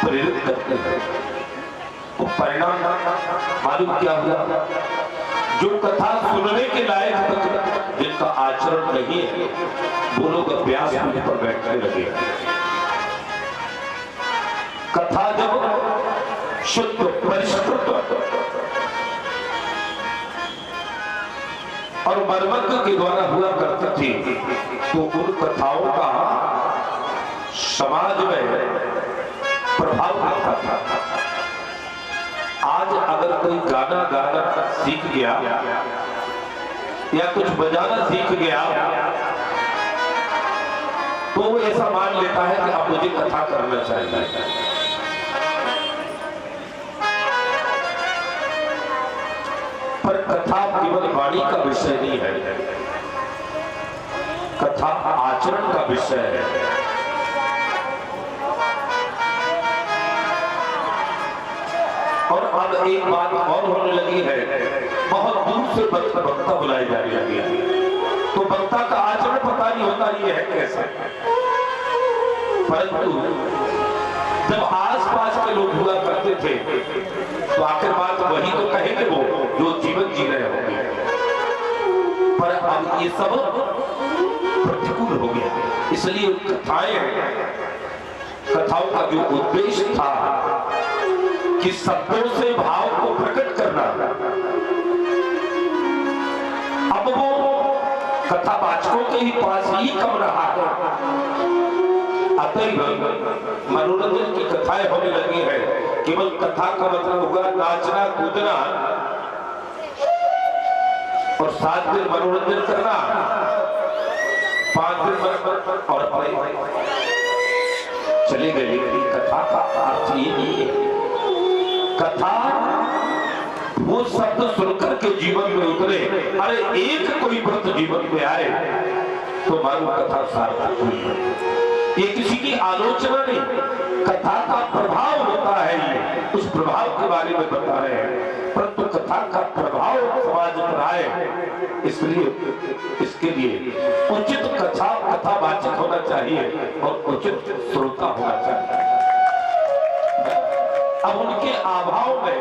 प्रेरित करते हैं। तो परिणाम मालूम क्या हुआ? जो कथा सुनने के लायक तक जिनका आचरण नहीं है वो लोग अभ्यास पर बैठने लगे। कथा जब शुद्ध परिष्कृत और मर्मज्ञ के द्वारा हुआ करती थी तो उन कथाओं का समाज में प्रभाव पड़ता था। आज अगर कोई गाना गाना सीख गया या कुछ बजाना सीख गया तो वो ऐसा मान लेता है कि अब मुझे कथा करना चाहिए। पर कथा केवल वाणी का विषय नहीं है, कथा आचरण का विषय है। और अब एक बात और होने लगी है, बहुत दूर से वक्ता बुलाए जा रही है तो वक्ता का आचरण पता नहीं होता ये है कैसा। परंतु जब आसपास के लोग हुआ करते थे तो आखिर बात वही तो कहेंगे वो जो जीवन जी रहे होंगे। पर अब ये सब प्रतिकूल हो गया। इसलिए कथाओं का जो उद्देश्य था कि शब्दों से भाव को प्रकट करना, अब वो कथावाचकों के ही पास ही कम रहा है। अतः मनोरंजन की कथाएं होने लगी है। केवल कथा का मतलब होगा नाचना कूदना और 7 दिन मनोरंजन करना, 5 दिन और चले गए। कथा का अर्थ ये नहीं है। कथा वो शब्द सुनकर के जीवन में उतरे। अरे एक कोई व्रत जीवन में आए तो मालूम कथा सार्थक हुई। ये किसी की आलोचना नहीं, कथा का प्रभाव होता है। ये उस प्रभाव के बारे में बता रहे हैं। परंतु कथा का प्रभाव समाज पर आए इसलिए इसके लिए उचित कथावाचक होना चाहिए और उचित श्रोता होना चाहिए। अब उनके अभाव में